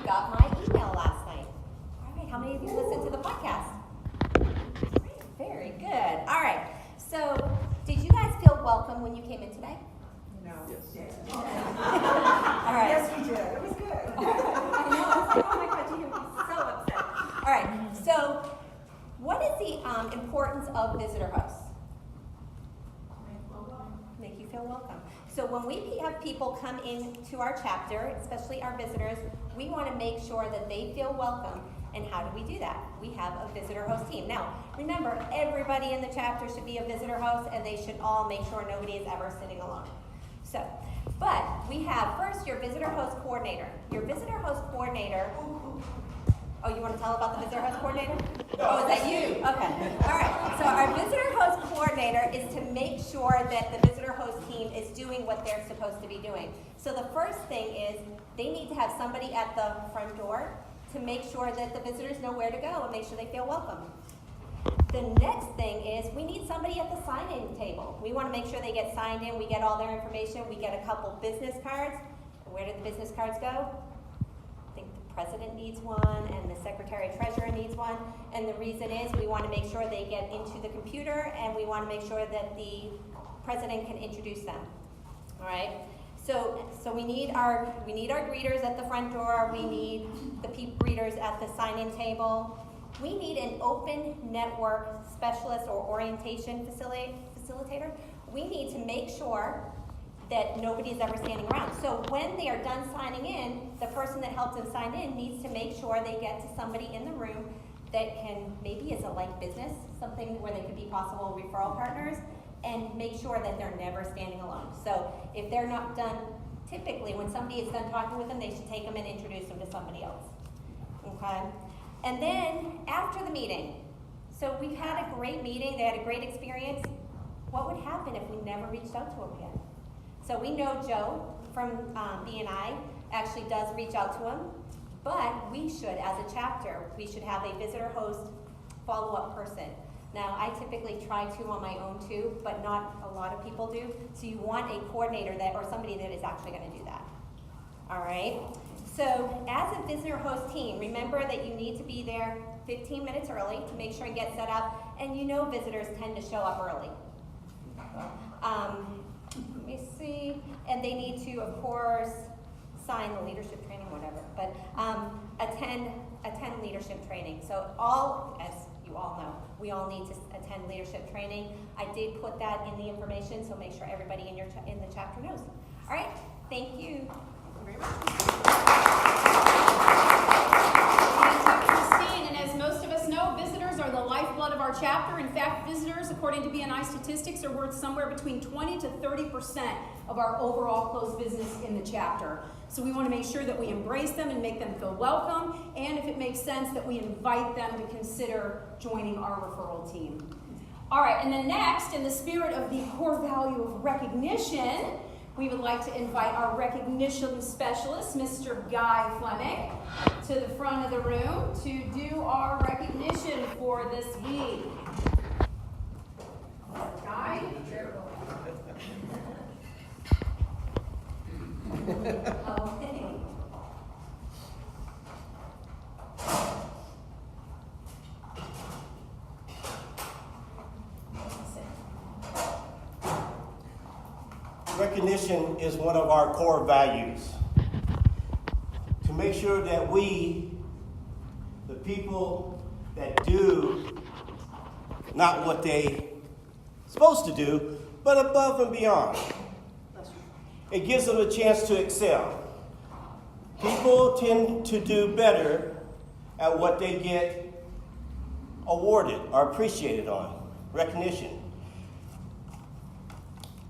got my email last night. All right, how many of you listened to the podcast? Very good. All right, so did you guys feel welcome when you came in today? No. Yes. All right. Yes, we did. It was good. I know, I was like, oh my God, you're going to be so upset. All right, so what is the importance of visitor hosts? Make you feel welcome. So when we have people come into our chapter, especially our visitors, we want to make sure that they feel welcome. And how do we do that? We have a visitor host team. Now, remember, everybody in the chapter should be a visitor host, and they should all make sure nobody is ever sitting alone. So, but we have first your visitor host coordinator. Your visitor host coordinator. Oh, you want to tell about the visitor host coordinator? Oh, is that you? Okay. All right. So our visitor host coordinator is to make sure that the visitor host team is doing what they're supposed to be doing. So the first thing is they need to have somebody at the front door to make sure that the visitors know where to go and make sure they feel welcome. The next thing is we need somebody at the sign-in table. We want to make sure they get signed in, we get all their information, we get a couple business cards. Where do the business cards go? I think the president needs one and the secretary treasurer needs one. And the reason is we want to make sure they get into the computer and we want to make sure that the president can introduce them. All right? So we need our greeters at the front door. We need the greeters at the sign-in table. We need an open network specialist or orientation facilitator. We need to make sure that nobody's ever standing around. So when they are done signing in, the person that helped them sign in needs to make sure they get to somebody in the room that can, maybe is a like business, something where they could be possible referral partners, and make sure that they're never standing alone. So if they're not done, typically when somebody is done talking with them, they should take them and introduce them to somebody else. Okay? And then after the meeting, so we've had a great meeting, they had a great experience. What would happen if we never reached out to them again? So we know Joe from BNI actually does reach out to them, but we should, as a chapter, we should have a visitor host follow-up person. Now, I typically try to on my own too, but not a lot of people do. So you want a coordinator that, or somebody that is actually going to do that. All right? So as a visitor host team, remember that you need to be there 15 minutes early to make sure you get set up. And you know visitors tend to show up early. Let me see. And they need to, of course, sign the leadership training, whatever. But attend leadership training. So as you all know, we all need to attend leadership training. I did put that in the information, so make sure everybody in the chapter knows. All right, thank you. Thank you very much. Thank you, Christine. And as most of us know, visitors are the lifeblood of our chapter. In fact, visitors, according to BNI statistics, are worth somewhere between 20 to 30% of our overall closed business in the chapter. So we want to make sure that we embrace them and make them feel welcome, and if it makes sense, that we invite them to consider joining our referral team. All right, and then next, in the spirit of the core value of recognition, we would like to invite our recognition specialist, Mr. Guy Fleming, to the front of the room to do our recognition for this week. Guy? Okay. Recognition is one of our core values. To make sure that we, the people that do not what they supposed to do, but above and beyond. It gives them a chance to excel. People tend to do better at what they get awarded or appreciated on, recognition.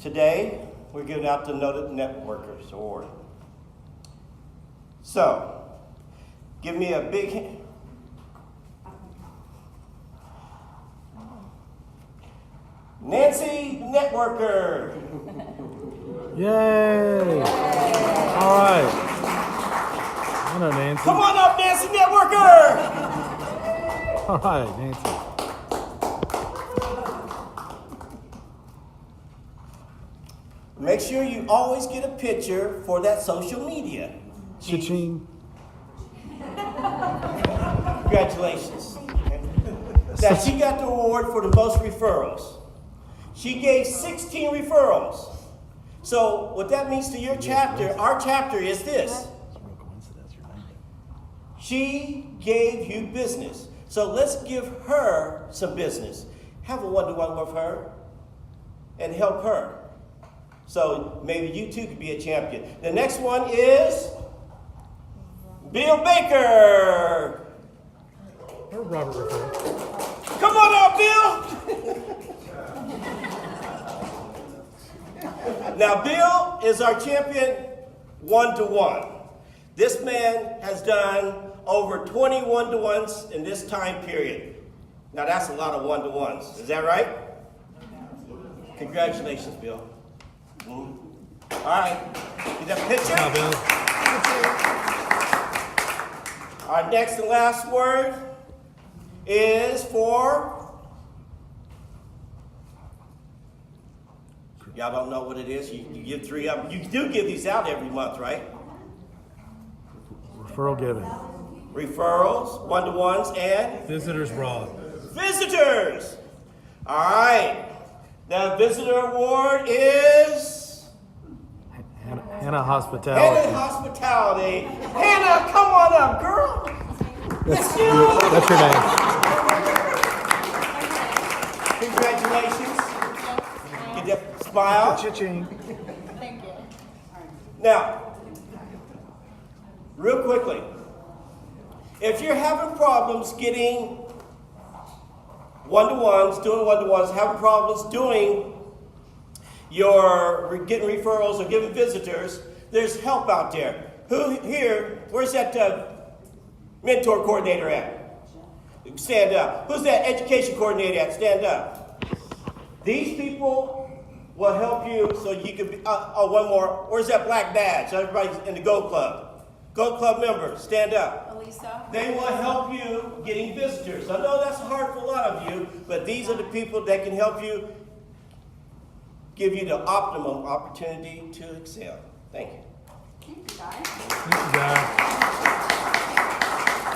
Today, we're giving out the Noted Networkers Award. So, give me a big hand. Nancy Networker. Yay! All right. I know Nancy. Come on up, Nancy Networker. All right, Nancy. Make sure you always get a picture for that social media. Cha-ching. Congratulations. Now, she got the award for the most referrals. She gave 16 referrals. So what that means to your chapter, our chapter, is this. She gave you business. So let's give her some business. Have a one-to-one with her and help her. So maybe you too could be a champion. The next one is Bill Baker. Or Robert Riffle. Come on out, Bill. Now, Bill is our champion one-to-one. This man has done over 20 one-to-ones in this time period. Now, that's a lot of one-to-ones. Is that right? Congratulations, Bill. All right. Get that picture? Now, Bill. Our next and last word is for... Y'all don't know what it is? You give 3 of them. You do give these out every month, right? Referral giving. Referrals, one-to-ones, and Visitors brought. visitors. All right. The visitor award is Hannah Hospitality. Hannah Hospitality. Hannah, come on up, girl. That's your name. Congratulations. Get that smile. Cha-ching. Now, real quickly, if you're having problems getting one-to-ones, doing one-to-ones, having problems doing getting referrals or giving visitors, there's help out there. Who here, where's that mentor coordinator at? Stand up. Who's that education coordinator at? Stand up. These people will help you so you can be, one more. Where's that black badge? Everybody's in the Gold Club. Gold Club members, stand up. Elisa. They will help you getting visitors. I know that's hard for a lot of you, but these are the people that can help you, give you the optimum opportunity to excel. Thank you. Thank you, guys. Thank you, guys.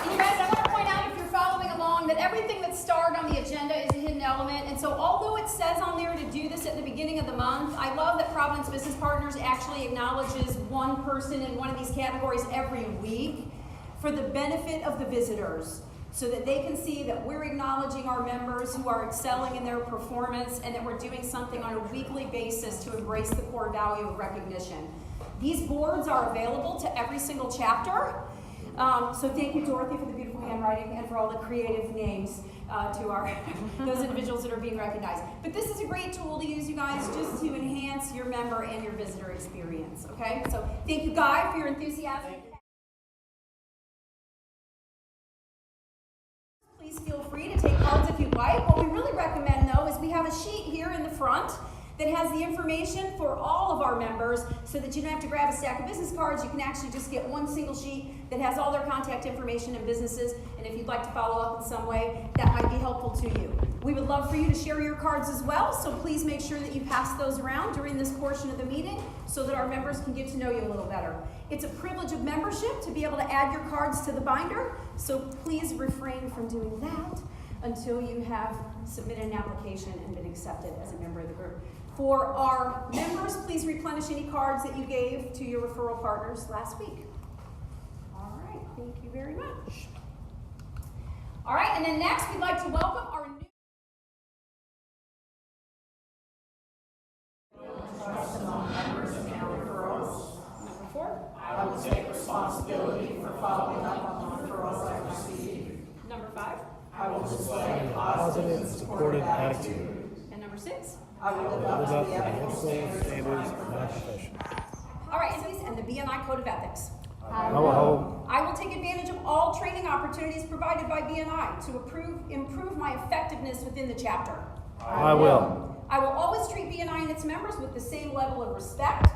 And you guys, I want to point out, if you're following along, that everything that's starred on the agenda is a hidden element. And so although it says on there to do this at the beginning of the month, I love that Providence Business Partners actually acknowledges one person in one of these categories every week for the benefit of the visitors, so that they can see that we're acknowledging our members who are excelling in their performance and that we're doing something on a weekly basis to embrace the core value of recognition. These boards are available to every single chapter. So thank you, Dorothy, for the beautiful handwriting and for all the creative names to those individuals that are being recognized. But this is a great tool to use, you guys, just to enhance your member and your visitor experience, okay? So thank you, Guy, for your enthusiasm. Please feel free to take cards if you'd like. What we really recommend, though, is we have a sheet here in the front that has the information for all of our members, so that you don't have to grab a stack of business cards. You can actually just get one single sheet that has all their contact information and businesses, and if you'd like to follow up in some way, that might be helpful to you. We would love for you to share your cards as well, so please make sure that you pass those around during this portion of the meeting so that our members can get to know you a little better. It's a privilege of membership to be able to add your cards to the binder, so please refrain from doing that until you have submitted an application and been accepted as a member of the group. For our members, please replenish any cards that you gave to your referral partners last week. All right, thank you very much. All right, and then next we'd like to welcome our new Number 4. I will take responsibility for following up on the referrals I received. Number 5. I will display a Positive and supportive attitude. And number 6. I will live Live up up to to the the ethical ethical standards standards of my profession. All right, and the BNI Code of Ethics. I will I will take advantage of all training opportunities provided by BNI to improve my effectiveness within the chapter. I will. I will always treat BNI and its members with the same level of respect,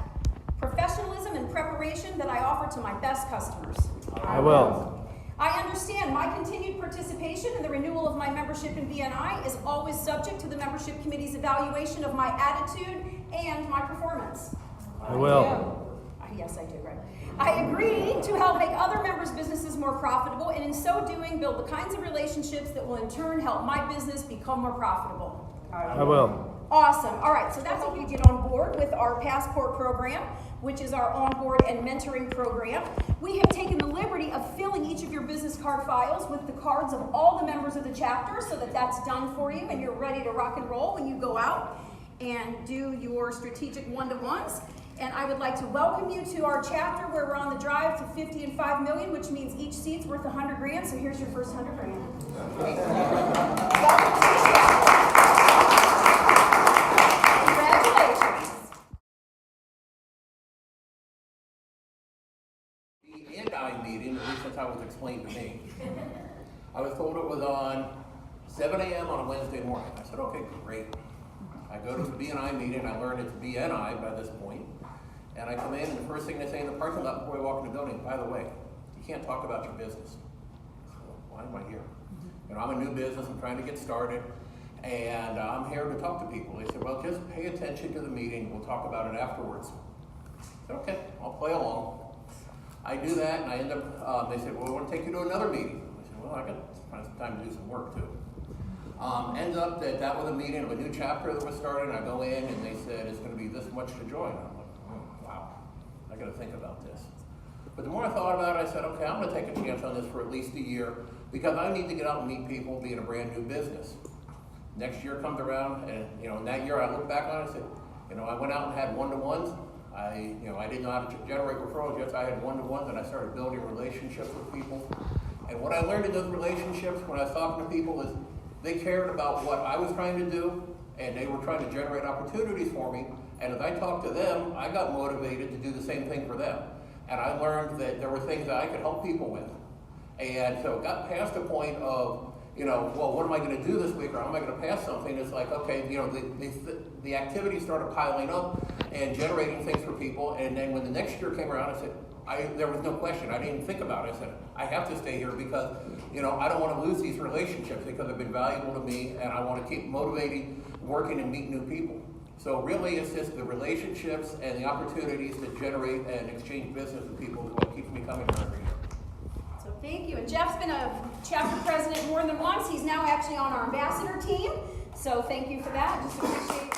professionalism, and preparation that I offer to my best customers. I will. I understand my continued participation in the renewal of my membership in BNI is always subject to the membership committee's evaluation of my attitude and my performance. I will. I Yes, I do, right. I agree to help make other members' businesses more profitable, and in so doing, build the kinds of relationships that will in turn help my business become more profitable. I will. Awesome. All right, so that's how you get on board with our Passport program, which is our onboard and mentoring program. We have taken the liberty of filling each of your business card files with the cards of all the members of the chapter so that that's done for you and you're ready to rock and roll when you go out and do your strategic one-to-ones. And I would like to welcome you to our chapter where we're on the drive to 50 and 5 million, which means each seat's worth 100 grand. So here's your first 100 grand. Congratulations. The BNI meeting, at least that's how it was explained to me. I was told it was on 7 a.m. on a Wednesday morning. I said, okay, great. I go to the BNI meeting, I learned it's BNI by this point, and I come in, and the first thing they say in the parking lot before I walk in the building, by the way, you can't talk about your business. So, why am I here? You know, I'm a new business, I'm trying to get started, and I'm here to talk to people. They said, well, just pay attention to the meeting, we'll talk about it afterwards. I said, okay, I'll play along. I do that, and I end up, they said, well, we want to take you to another meeting. I said, well, I got to find some time to do some work too. Ends up that was a meeting of a new chapter that was starting. I go in and they said it's going to be this much to join. I'm like, oh, wow, I got to think about this. But the more I thought about it, I said, okay, I'm going to take a chance on this for at least a year because I need to get out and meet people, be in a brand new business. Next year comes around, and in that year I look back on it and said, I went out and had one-to-ones. I didn't know how to generate referrals yet, so I had one-to-ones, and I started building relationships with people. And what I learned in those relationships when I was talking to people is they cared about what I was trying to do, and they were trying to generate opportunities for me. And as I talked to them, I got motivated to do the same thing for them. And I learned that there were things that I could help people with. And so it got past the point of, well, what am I going to do this week, or how am I going to pass something? It's like, okay, the activities started piling up and generating things for people. And then when the next year came around, I said, there was no question. I didn't even think about it. I said, I have to stay here because, I don't want to lose these relationships because they've been valuable to me, and I want to keep motivating, working, and meet new people. So really, it's just the relationships and the opportunities to generate and exchange business with people is what keeps me coming here every year. So thank you. And Jeff's been a chapter president more than once. He's now actually on our ambassador team. So thank you for that. Just appreciate it.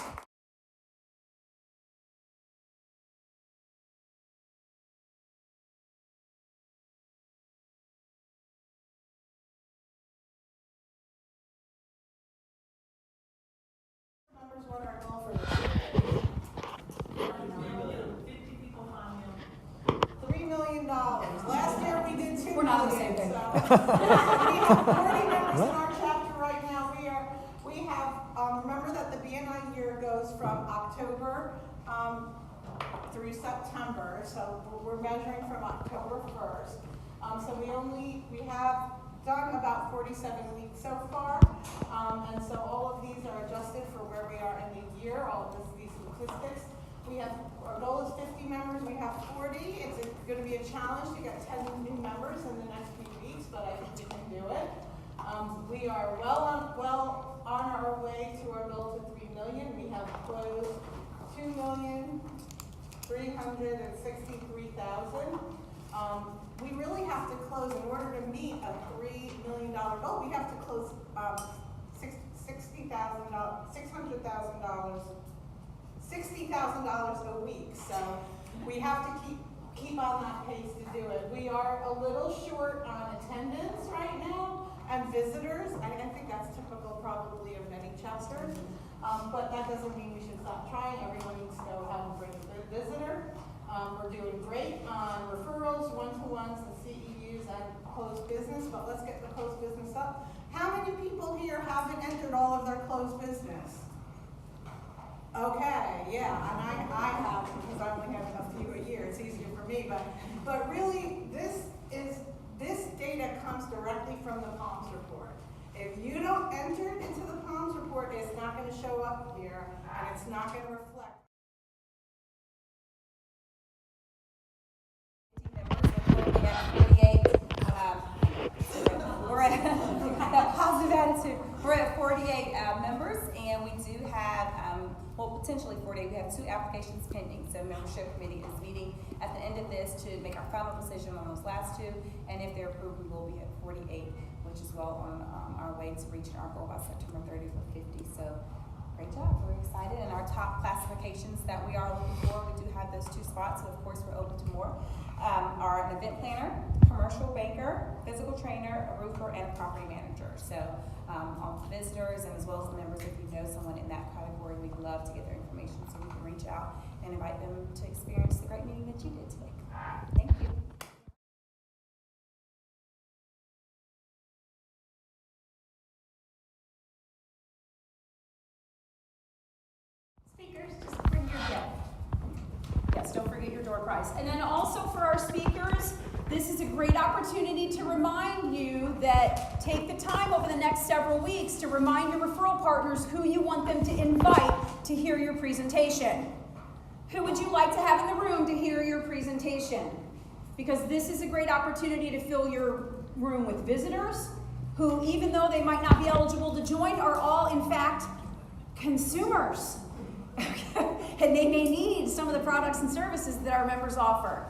What our goal for this year? 50 people on $3 million. Last year we did $2 million. We're not on the same page. So we have 40 members in our chapter right now. We have remember that the BNI year goes from October through September. So we're measuring from October 1st. So we have done about 47 weeks so far, and so all of these are adjusted for where we are in the year, all of these statistics. Our goal is 50 members, we have 40. It's going to be a challenge to get 10 new members in the next few weeks, but I think we can do it. We are well on our way to our goal to 3 million. We have closed 2,363,000. We really have to close, in order to meet a $3 million goal, we have to close $60,000 a week. So we have to keep on that pace to do it. We are a little short on attendance right now and visitors. I think that's typical probably of many chapters, but that doesn't mean we should stop trying. Everyone needs to know how to bring a visitor. We're doing great on referrals, one-to-ones, and CEUs, and closed business, but let's get the closed business up. How many people here haven't entered all of their closed business? Okay, yeah, and I have, because I only have a few a year. It's easier for me, but really, this data comes directly from the PALMS report. If you don't enter it into the PALMS report, it's not going to show up here, and it's not going to reflect. We're at that positive attitude. We're at 48 members, and we do have, potentially 48. We have 2 applications pending. So membership committee is meeting at the end of this to make our final decision on those last two, and if they're approved, we will be at 48, which is well on our way to reaching our goal by September 30th of 50. So great job, we're excited. And our top classifications that we are looking for, we do have those 2 spots, so of course we're open to more, are an event planner, commercial banker, physical trainer, a roofer, and a property manager. So all the visitors and as well as the members, if you know someone in that category, we'd love to get their information so we can reach out and invite them to experience the great meeting that you did today. Thank you. Speakers, just bring your gift. Yes, don't forget your door prize. And then also for our speakers, this is a great opportunity to remind you that take the time over the next several weeks to remind your referral partners who you want them to invite to hear your presentation. Who would you like to have in the room to hear your presentation? Because this is a great opportunity to fill your room with visitors who, even though they might not be eligible to join, are all in fact consumers. And they may need some of the products and services that our members offer.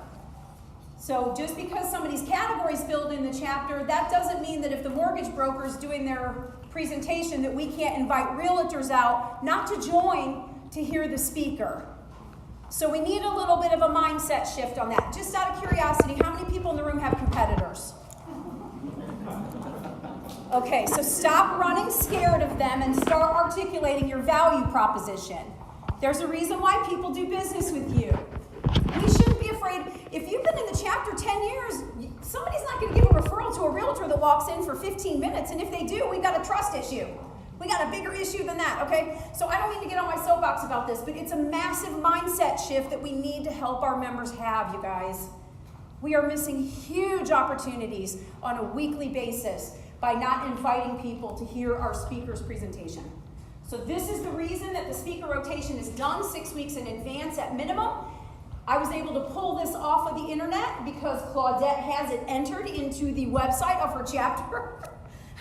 So just because somebody's category is filled in the chapter, that doesn't mean that if the mortgage broker is doing their presentation that we can't invite realtors out, not to join, to hear the speaker. So we need a little bit of a mindset shift on that. Just out of curiosity, how many people in the room have competitors? Okay, so stop running scared of them and start articulating your value proposition. There's a reason why people do business with you. We shouldn't be afraid. If you've been in the chapter 10 years, somebody's not going to give a referral to a realtor that walks in for 15 minutes, and if they do, we got a trust issue. We got a bigger issue than that, okay? So I don't mean to get on my soapbox about this, but it's a massive mindset shift that we need to help our members have, you guys. We are missing huge opportunities on a weekly basis by not inviting people to hear our speaker's presentation. So this is the reason that the speaker rotation is done 6 weeks in advance at minimum. I was able to pull this off of the internet because Claudette has it entered into the website of her chapter,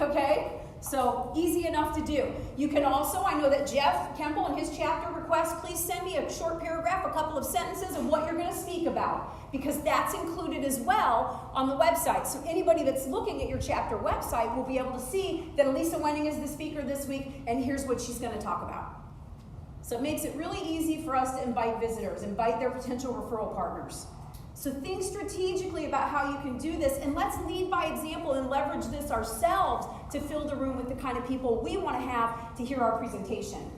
okay? So easy enough to do. You can also, I know that Jeff Kemble in his chapter requests, please send me a short paragraph, a couple of sentences of what you're going to speak about, because that's included as well on the website. So anybody that's looking at your chapter website will be able to see that Elisa Wenning is the speaker this week, and here's what she's going to talk about. So it makes it really easy for us to invite visitors, invite their potential referral partners. So think strategically about how you can do this, and let's lead by example and leverage this ourselves to fill the room with the kind of people we want to have to hear our presentation.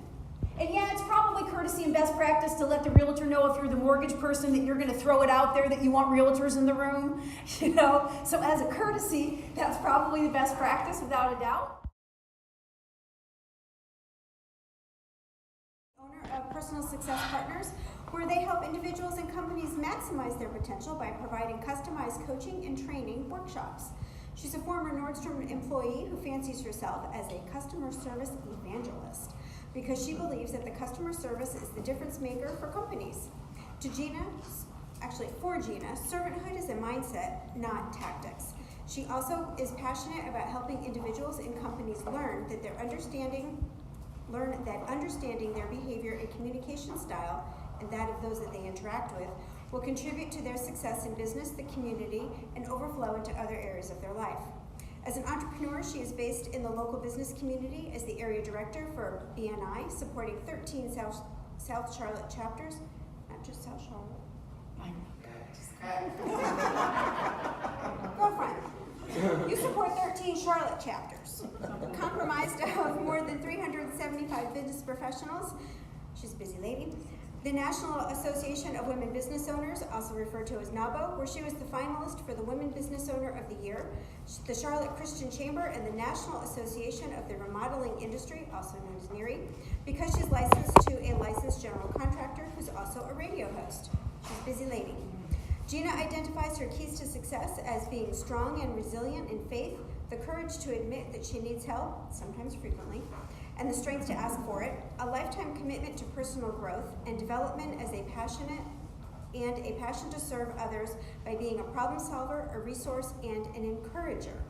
And yeah, it's probably courtesy and best practice to let the realtor know if you're the mortgage person that you're going to throw it out there that you want realtors in the room, you know. So as a courtesy, that's probably the best practice without a doubt. Owner of Personal Success Partners, where they help individuals and companies maximize their potential by providing customized coaching and training workshops. She's a former Nordstrom employee who fancies herself as a customer service evangelist because she believes that the customer service is the difference maker for companies. For Gina, servanthood is a mindset, not tactics. She also is passionate about helping individuals and companies learn that understanding their behavior and communication style and that of those that they interact with will contribute to their success in business, the community, and overflow into other areas of their life. As an entrepreneur, she is based in the local business community as the area director for BNI, supporting 13 South Charlotte chapters, not just South Charlotte. Girlfriend, you support 13 Charlotte chapters, comprised of more than 375 business professionals. She's a busy lady. The National Association of Women Business Owners, also referred to as NABO, where she was the finalist for the Women Business Owner of the Year, the Charlotte Christian Chamber, and the National Association of the Remodeling Industry, also known as NERI, because she's licensed to a licensed general contractor who's also a radio host. She's a busy lady. Gina identifies her keys to success as being strong and resilient in faith, the courage to admit that she needs help, sometimes frequently, and the strength to ask for it, a lifetime commitment to personal growth and development as a passion to serve others by being a problem solver, a resource, and an encourager.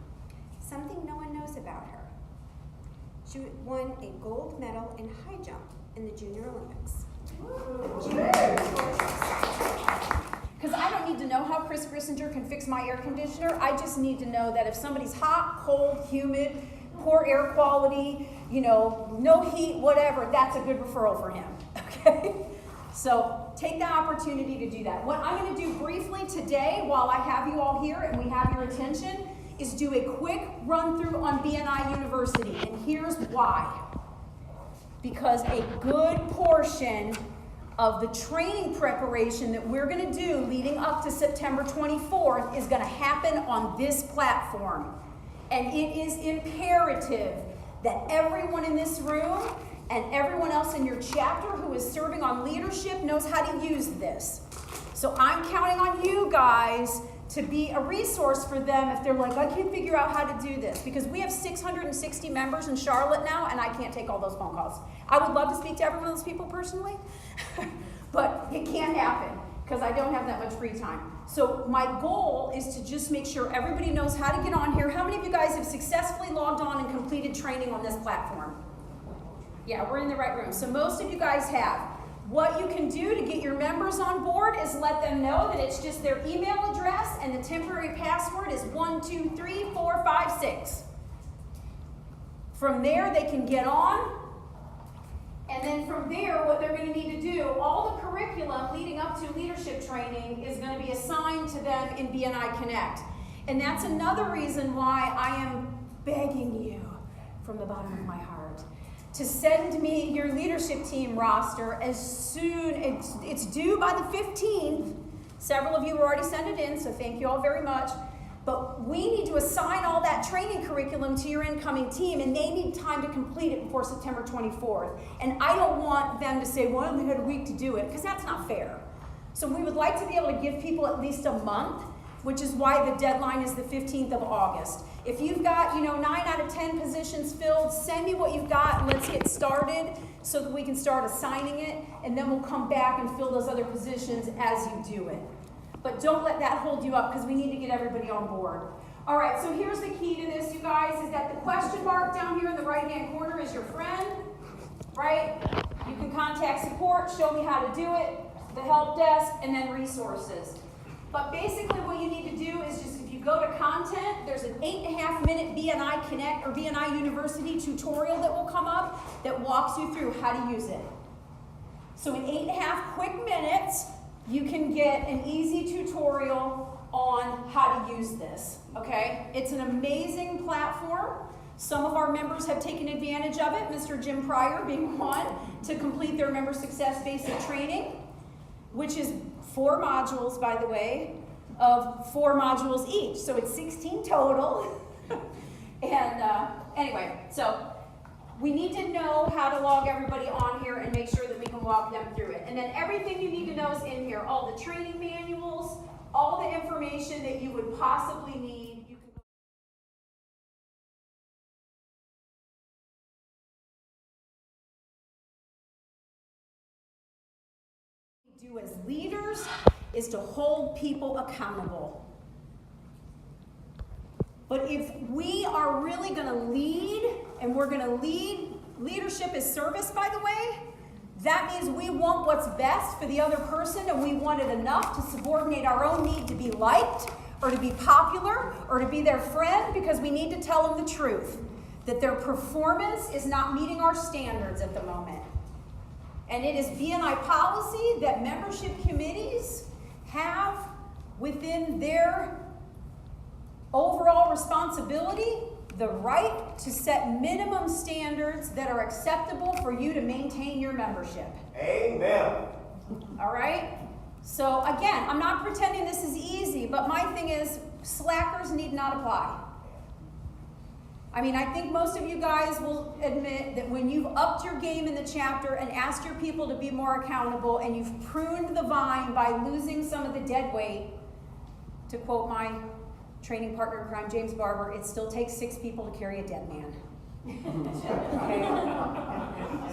Something no one knows about her. She won a gold medal in high jump in the Junior Olympics. Because I don't need to know how Chris Grissinger can fix my air conditioner. I just need to know that if somebody's hot, cold, humid, poor air quality, no heat, whatever, that's a good referral for him, okay? So take the opportunity to do that. What I'm going to do briefly today, while I have you all here and we have your attention, is do a quick run through on BNI University. And here's why. Because a good portion of the training preparation that we're going to do leading up to September 24th is going to happen on this platform. And it is imperative that everyone in this room and everyone else in your chapter who is serving on leadership knows how to use this. So I'm counting on you guys to be a resource for them if they're like, I can't figure out how to do this. Because we have 660 members in Charlotte now, and I can't take all those phone calls. I would love to speak to every one of those people personally, but it can't happen because I don't have that much free time. So my goal is to just make sure everybody knows how to get on here. How many of you guys have successfully logged on and completed training on this platform? Yeah, we're in the right room. So most of you guys have. What you can do to get your members on board is let them know that it's just their email address and the temporary password is 123456. From there, they can get on. And then from there, what they're going to need to do, all the curriculum leading up to leadership training is going to be assigned to them in BNI Connect. And that's another reason why I am begging you from the bottom of my heart to send me your leadership team roster as soon, it's due by the 15th. Several of you have already sent it in, so thank you all very much. But we need to assign all that training curriculum to your incoming team, and they need time to complete it before September 24th. And I don't want them to say, well, I only had a week to do it, because that's not fair. So we would like to be able to give people at least a month, which is why the deadline is the 15th of August. If you've got, 9 out of 10 positions filled, send me what you've got and let's get started so that we can start assigning it, and then we'll come back and fill those other positions as you do it. But don't let that hold you up because we need to get everybody on board. All right, so here's the key to this, you guys, is that the question mark down here in the right-hand corner is your friend, right? You can contact support, show me how to do it, the help desk, and then resources. But basically what you need to do is just, if you go to content, there's an 8.5-minute BNI Connect or BNI University tutorial that will come up that walks you through how to use it. So in 8.5 quick minutes, you can get an easy tutorial on how to use this, okay? It's an amazing platform. Some of our members have taken advantage of it, Mr. Jim Pryor being one, to complete their member success basic training, which is 4 modules, by the way, of 4 modules each. So it's 16 total. And anyway, so we need to know how to log everybody on here and make sure that we can walk them through it. And then everything you need to know is in here. All the training manuals, all the information that you would possibly need. You can do as leaders is to hold people accountable. But if we are really going to lead, and we're going to lead, leadership is service, by the way, that means we want what's best for the other person, and we want it enough to subordinate our own need to be liked, or to be popular, or to be their friend, because we need to tell them the truth, that their performance is not meeting our standards at the moment. And it is BNI policy that membership committees have within their overall responsibility the right to set minimum standards that are acceptable for you to maintain your membership. Amen. All right? So again, I'm not pretending this is easy, but my thing is slackers need not apply. I mean, I think most of you guys will admit that when you've upped your game in the chapter and asked your people to be more accountable, and you've pruned the vine by losing some of the dead weight, to quote my training partner in crime, James Barber, it still takes 6 people to carry a dead man. Okay?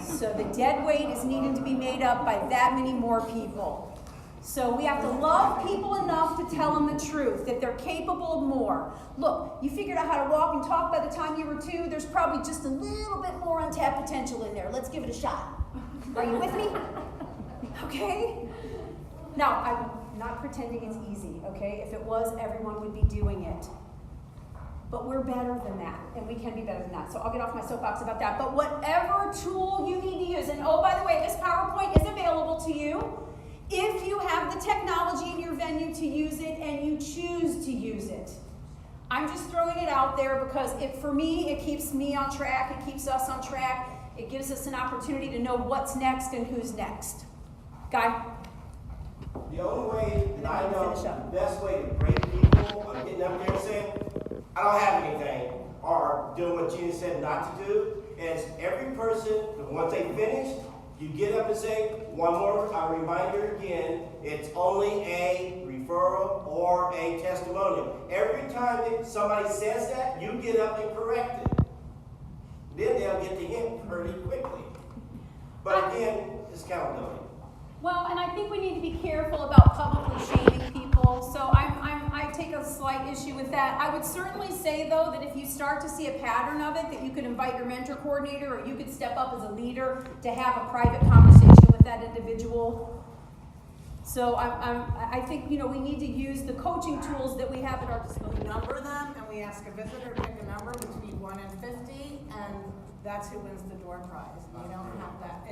So the dead weight is needing to be made up by that many more people. So we have to love people enough to tell them the truth, that they're capable of more. Look, you figured out how to walk and talk by the time you were 2. There's probably just a little bit more untapped potential in there. Let's give it a shot. Are you with me? Okay? Now, I'm not pretending it's easy, okay? If it was, everyone would be doing it. But we're better than that, and we can be better than that. So I'll get off my soapbox about that. But whatever tool you need to use, and oh, by the way, this PowerPoint is available to you if you have the technology in your venue to use it and you choose to use it. I'm just throwing it out there because for me, it keeps me on track, it keeps us on track, it gives us an opportunity to know what's next and who's next. Guy? The only way that I know, Finish up. the best way to break people on getting up there and saying, I don't have anything, or doing what Gina said not to do, is every person, once they finish, you get up and say, one more reminder again, it's only a referral or a testimonial. Every time that somebody says that, you get up and correct it. Then they'll get the hint pretty quickly. But again, it's accountability. Well, and I think we need to be careful about publicly shaming people, so I take a slight issue with that. I would certainly say, though, that if you start to see a pattern of it, that you could invite your mentor coordinator, or you could step up as a leader to have a private conversation with that individual. So I think, you know, we need to use the coaching tools that we have at our disposal. We number them, and we ask a visitor to pick a number between 1 and 50, and that's who wins the door prize. You don't have that.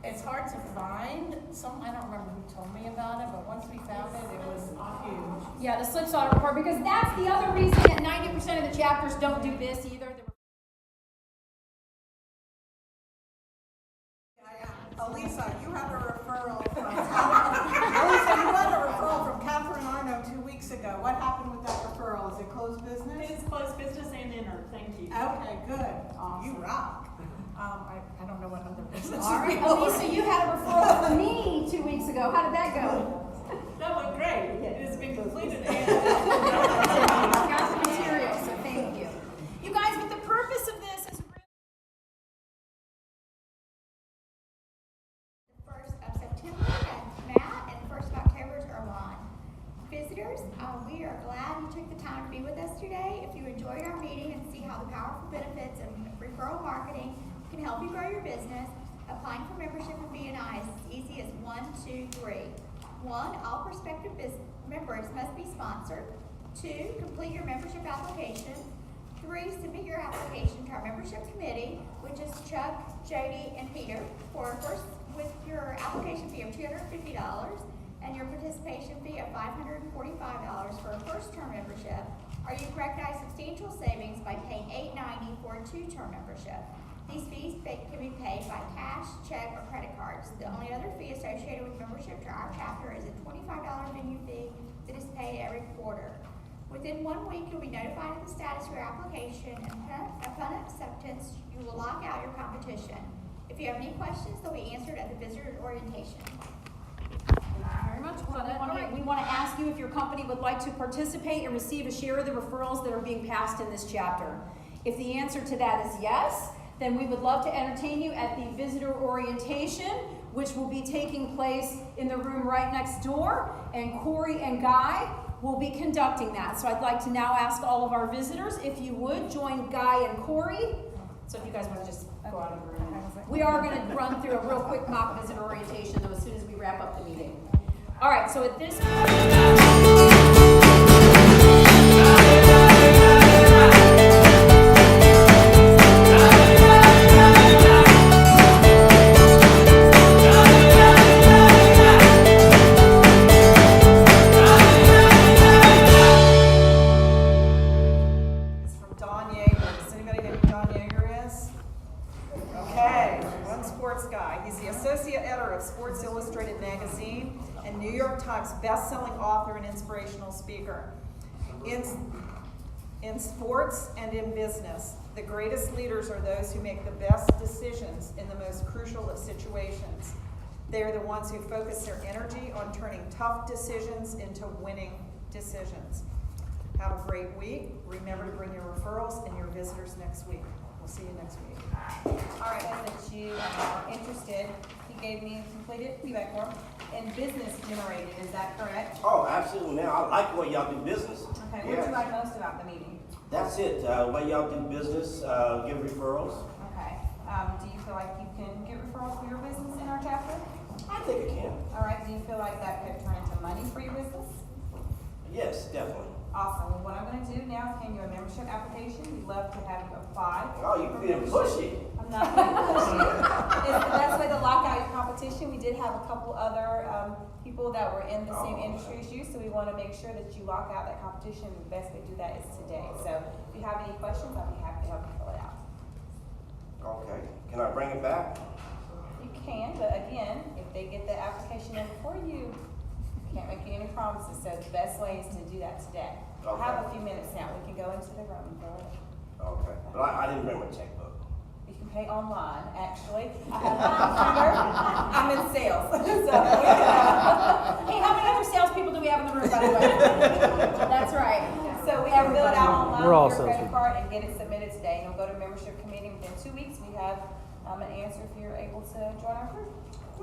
It's hard to find. I don't remember who told me about it, but once we found it, it was huge. Yeah, the slips audit report, because that's the other reason that 90% of the chapters don't do this either. Elisa, you had a referral from Elisa, you had a referral from Catherine Arno 2 weeks ago. What happened with that referral? Is it closed business? It's closed business and dinner, thank you. Okay, good. You rock. I don't know what other business. All right, Elisa, you had a referral for me 2 weeks ago. How did that go? That went great. It has been completed and Got the material, so thank you. You guys, but the purpose of this is The 1st of September, and Matt, and the 1st of October is Erwan. Visitors, we are glad you took the time to be with us today. If you enjoyed our meeting and see how the powerful benefits of referral marketing can help you grow your business, applying for membership in BNI is as easy as 1, 2, 3. 1, all prospective members must be sponsored. 2, complete your membership application. 3, submit your application to our membership committee, which is Chuck, JD, and Peter, with your application fee of $250 and your participation fee of $545 for a first-term membership, or you can recognize substantial savings by paying $890 for a 2-term membership. These fees can be paid by cash, check, or credit cards. The only other fee associated with membership to our chapter is a $25 venue fee that is paid every quarter. Within 1 week, you'll be notified of the status of your application, and upon acceptance, you will lock out your competition. If you have any questions, they'll be answered at the visitor orientation. very much. We want to ask you if your company would like to participate and receive a share of the referrals that are being passed in this chapter. If the answer to that is yes, then we would love to entertain you at the visitor orientation, which will be taking place in the room right next door, and Corey and Guy will be conducting that. So I'd like to now ask all of our visitors, if you would, join Guy and Corey. So if you guys want to just go out of the room. We are going to run through a real quick mock visitor orientation, though, as soon as we wrap up the meeting. All right, so at this point... Best-selling author and inspirational speaker. In sports and in business, the greatest leaders are those who make the best decisions in the most crucial of situations. They are the ones who focus their energy on turning tough decisions into winning decisions. Have a great week. Remember to bring your referrals and your visitors next week. We'll see you next week. All right, since you are interested, he gave me a completed feedback form and business generated, is that correct? Oh, absolutely, man. I like the way y'all do business. Okay, what do you like most about the meeting? That's it. The way y'all do business, give referrals. Okay, do you feel like you can get referrals for your business in our chapter? I think I can. All right, do you feel like that could turn into money for your business? Yes, definitely. Awesome. Well, what I'm gonna do now is hand you a membership application. We'd love to have you apply. Oh, you being pushy. I'm not being pushy. It's the best way to lock out your competition. We did have a couple other people that were in the same industry as you, so we want to make sure that you lock out that competition. The best way to do that is today. So if you have any questions, I'll be happy to help you fill it out. Okay. Can I bring it back? You can, but again, if they get the application in before you, can't make you any promises. So the best way is to do that today. I have a few minutes now. We can go into the room and fill it out. Okay. But I didn't bring my checkbook. You can pay online, actually. I have a printer. I'm in sales. So, Hey, how many other salespeople do we have in the room, by the way? That's right. so we can fill it out online We're all with your credit salespeople. card and get it submitted today. And it'll go to membership committee within 2 weeks. We have an answer if you're able to join our group.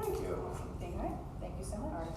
Thank you. All right. Thank you so much.